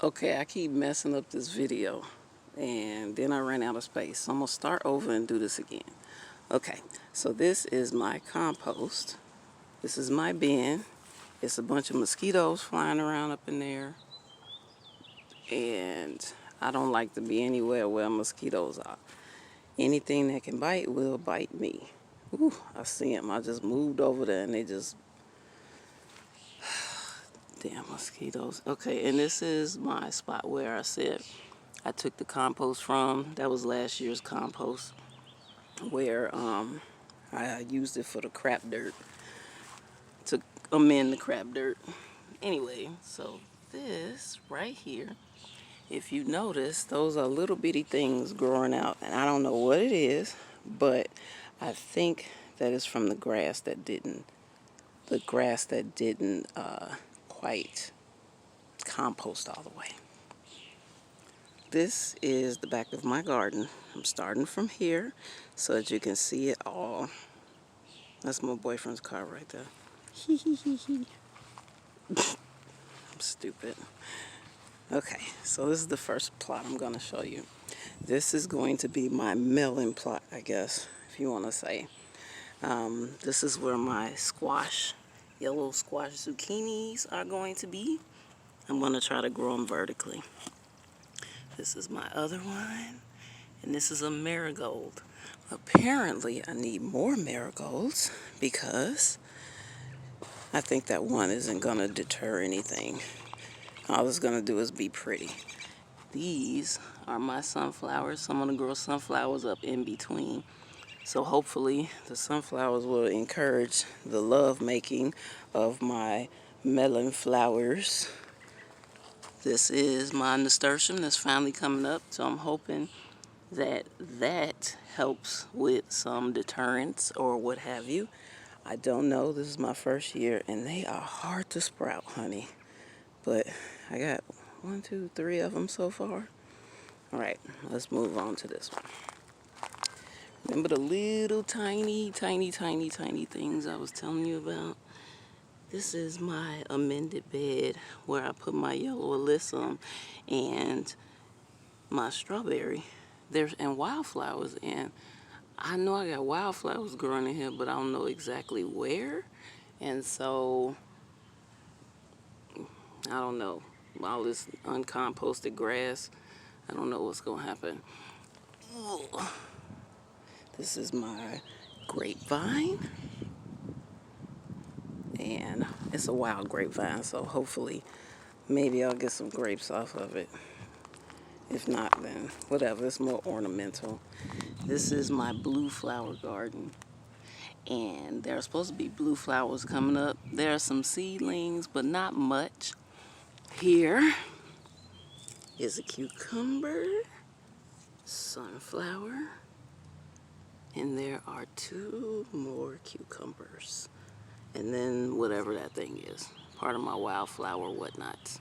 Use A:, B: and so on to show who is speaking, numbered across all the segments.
A: Okay, I keep messing up this video and then I ran out of space. So I'm gonna start over and do this again. Okay, so this is my compost. This is my bin. It's a bunch of mosquitoes flying around up in there. And I don't like to be anywhere where mosquitoes are. Anything that can bite will bite me. Ooh, I see them. I just moved over there and they just... Damn mosquitoes. Okay, and this is my spot where I said I took the compost from. That was last year's compost where I used it for the crap dirt, to amend the crap dirt. Anyway, so this right here, if you notice, those are little bitty things growing out, and I don't know what it is, but I think that is from the grass that didn't quite compost all the way. This is the back of my garden. I'm starting from here so that you can see it all. That's my boyfriend's car right there. I'm stupid. Okay, so this is the first plot I'm going to show you. This is going to be my melon plot, I guess, if you want to say. This is where my squash, yellow squash zucchinis are going to be. I'm going to try to grow them vertically. This is my other one, and this is a marigold. Apparently, I need more marigolds because I think that one isn't going to deter anything. All it's going to do is be pretty. These are my sunflowers. So I'm going to grow sunflowers up in between. So hopefully the sunflowers will encourage the love making of my melon flowers. This is my nasturtium that's finally coming up. So I'm hoping that that helps with some deterrence or what have you. I don't know. This is my first year and they are hard to sprout, honey. But I got 1, 2, 3 of them so far. All right, let's move on to this one. Remember the little tiny things I was telling you about? This is my amended bed where I put my yellow alyssum and my strawberry. And wildflowers. And I know I got wildflowers growing in here, but I don't know exactly where. And so, I don't know. All this uncomposted grass, I don't know what's going to happen. Ugh. This is my grapevine, and it's a wild grapevine, so hopefully maybe I'll get some grapes off of it. If not, then whatever, it's more ornamental. This is my blue flower garden, and there are supposed to be blue flowers coming up. There are some seedlings, but not much. Here is a cucumber, sunflower, and there are 2 more cucumbers. And then whatever that thing is, part of my wildflower whatnots.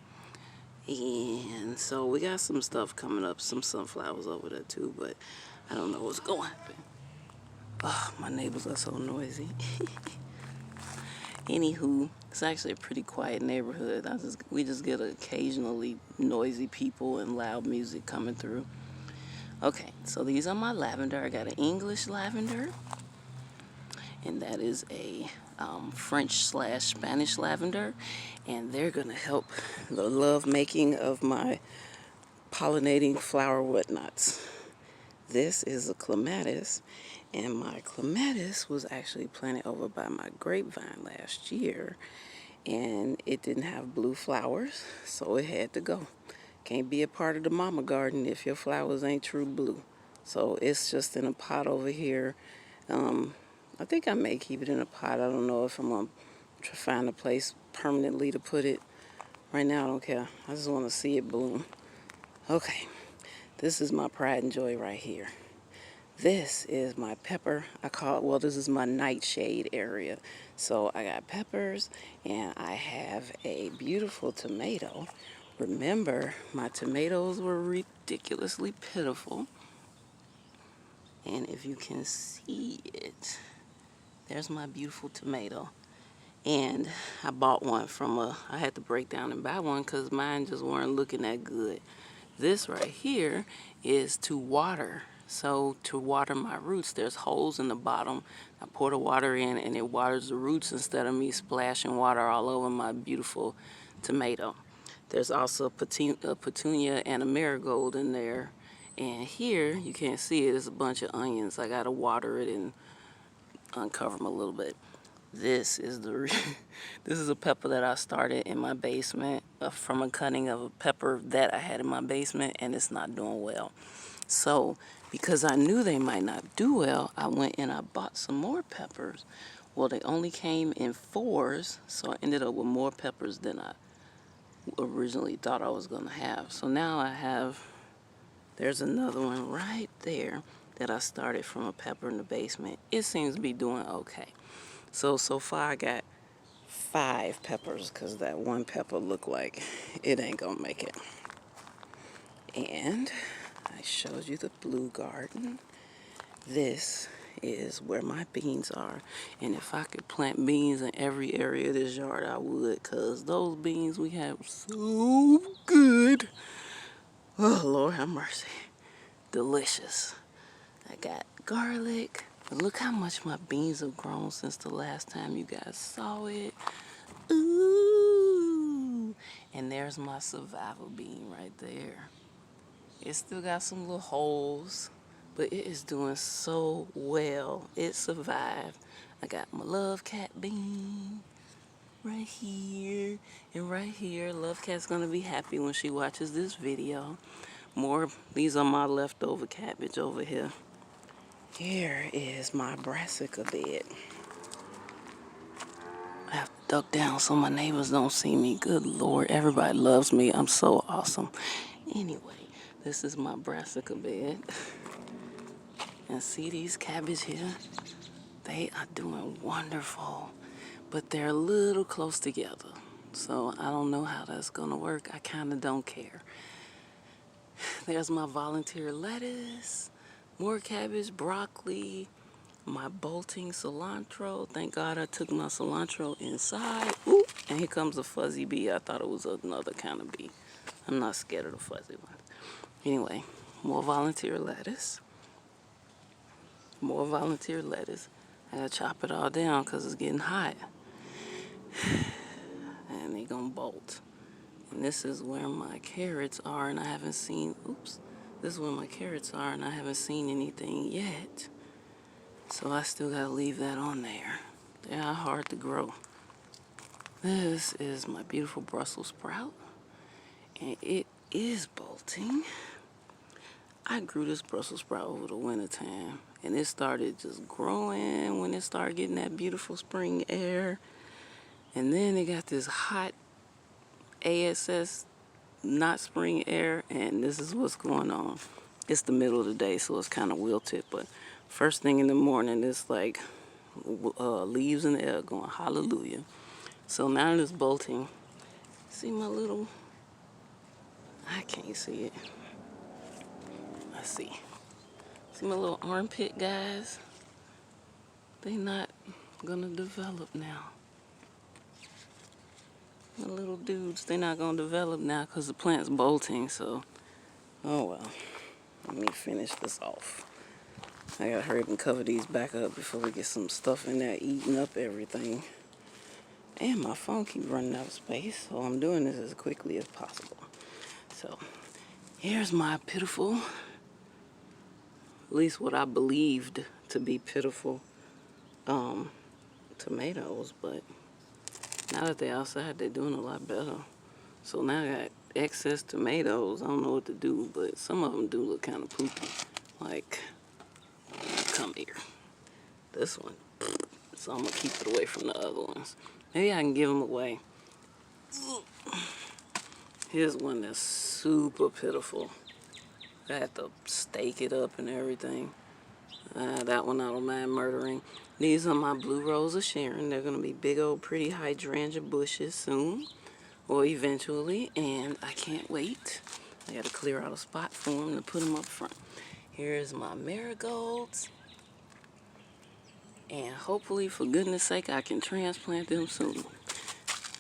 A: And so we got some stuff coming up, some sunflowers over there too, but I don't know what's going to happen. Oh, my neighbors are so noisy. Anywho, it's actually a pretty quiet neighborhood. We just get occasionally noisy people and loud music coming through. Okay, so these are my lavender. I got an English lavender, and that is a French/Spanish lavender, and they're gonna help the love making of my pollinating flower whatnots. This is a clematis, and my clematis was actually planted over by my grapevine last year, and it didn't have blue flowers, so it had to go. Can't be a part of the mama garden if your flowers ain't true blue. So it's just in a pot over here. I think I may keep it in a pot. I don't know if I'm going to find a place permanently to put it. Right now, I don't care. I just want to see it bloom. Okay, this is my pride and joy right here. This is my pepper. This is my nightshade area. So I got peppers, and I have a beautiful tomato. Remember, my tomatoes were ridiculously pitiful. And if you can see it, there's my beautiful tomato. And I bought one from I had to break down and buy one because mine just weren't looking that good. This right here is to water. So to water my roots, there's holes in the bottom. I pour the water in and it waters the roots instead of me splashing water all over my beautiful tomato. There's also a petunia and a marigold in there. And here, you can't see it, it's a bunch of onions. I gotta water it and uncover them a little bit. This is this is a pepper that I started in my basement from a cutting of a pepper that I had in my basement, and it's not doing well. So, because I knew they might not do well, I went and I bought some more peppers. Well, they only came in 4s, so I ended up with more peppers than I originally thought I was going to have. So now there's another one right there that I started from a pepper in the basement. It seems to be doing okay. So far I got 5 peppers because that one pepper looked like it ain't gonna make it. And I showed you the blue garden. This is where my beans are. And if I could plant beans in every area of this yard, I would, because those beans we have so good. Oh, Lord have mercy. Delicious. I got garlic. Look how much my beans have grown since the last time you guys saw it. Ooh. And there's my survival bean right there. It still got some little holes, but it is doing so well. It survived. I got my love cat bean right here and right here. Love cat's gonna be happy when she watches this video. These are my leftover cabbage over here. Here is my brassica bed. I have to duck down so my neighbors don't see me. Good Lord, everybody loves me. I'm so awesome. Anyway, this is my brassica bed. And see these cabbage here? They are doing wonderful, but they're a little close together. So I don't know how that's gonna work. I kinda don't care. There's my volunteer lettuce, more cabbage, broccoli, my bolting cilantro. Thank God I took my cilantro inside. Ooh, and here comes a fuzzy bee. I thought it was another kind of bee. I'm not scared of the fuzzy ones. Anyway, more volunteer lettuce. More volunteer lettuce. I gotta chop it all down because it's getting hot. And they gonna bolt. And this is where my carrots are, and I haven't seen, this is where my carrots are, and I haven't seen anything yet. So I still gotta leave that on there. They are hard to grow. This is my beautiful Brussels sprout, and it is bolting. I grew this Brussels sprout over the winter time, and it started just growing when it started getting that beautiful spring air. And then it got this hot ASS, not spring air, and this is what's going on. It's the middle of the day, so it's kind of wilted, but first thing in the morning, it's like leaves in the air going hallelujah. So now it's bolting. See my little, I can't see it. Let's see. See my little armpit guys? They not gonna develop now. My little dudes, they not gonna develop now because the plant's bolting, so, oh well. Let me finish this off. I gotta hurry up and cover these back up before we get some stuff in there eating up everything. And my phone keeps running out of space, so I'm doing this as quickly as possible. So, here's my pitiful, at least what I believed to be pitiful, tomatoes, but now that they're outside, they're doing a lot better. So now I got excess tomatoes. I don't know what to do, but some of them do look kind of poopy. Like, come here. This one. So I'm going to keep it away from the other ones. Maybe I can give them away. Here's one that's super pitiful. I had to stake it up and everything. That one I don't mind murdering. These are my blue rose of Sharon. They're going to be big old pretty hydrangea bushes soon. Or eventually. And I can't wait. I got to clear out a spot for them to put them up front. Here's my marigolds. And hopefully, for goodness sake, I can transplant them soon.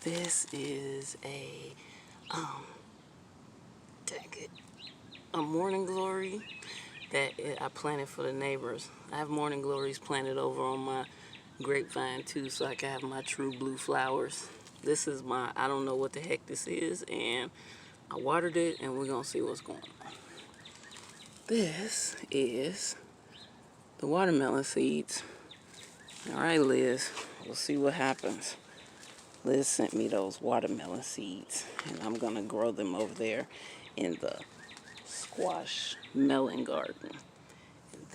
A: This is a morning glory that I planted for the neighbors. I have morning glories planted over on my grapevine too, so I can have my true blue flowers. This is I don't know what the heck this is, and I watered it, and we're gonna see what's going on. This is the watermelon seeds. All right, Liz, we'll see what happens. Liz sent me those watermelon seeds, and I'm gonna grow them over there in the squash melon garden. And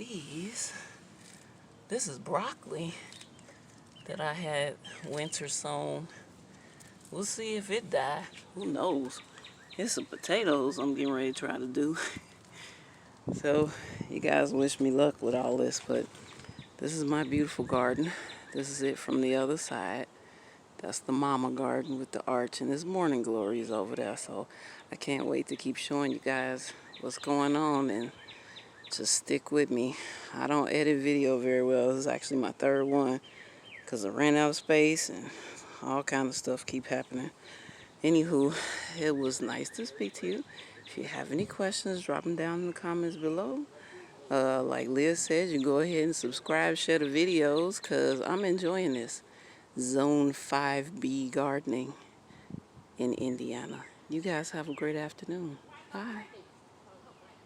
A: this is broccoli that I had winter sown. We'll see if it died. Who knows? Here's some potatoes I'm getting ready to try to do. So you guys wish me luck with all this, but this is my beautiful garden. This is it from the other side. That's the mama garden with the arch, and there's morning glories over there. So I can't wait to keep showing you guys what's going on, and just stick with me. I don't edit video very well. This is actually my third one because I ran out of space and all kind of stuff keep happening. Anywho, it was nice to speak to you. If you have any questions, drop them down in the comments below. Like Liz said, you go ahead and subscribe, share the videos, because I'm enjoying this Zone 5B gardening in Indiana. You guys have a great afternoon. Bye.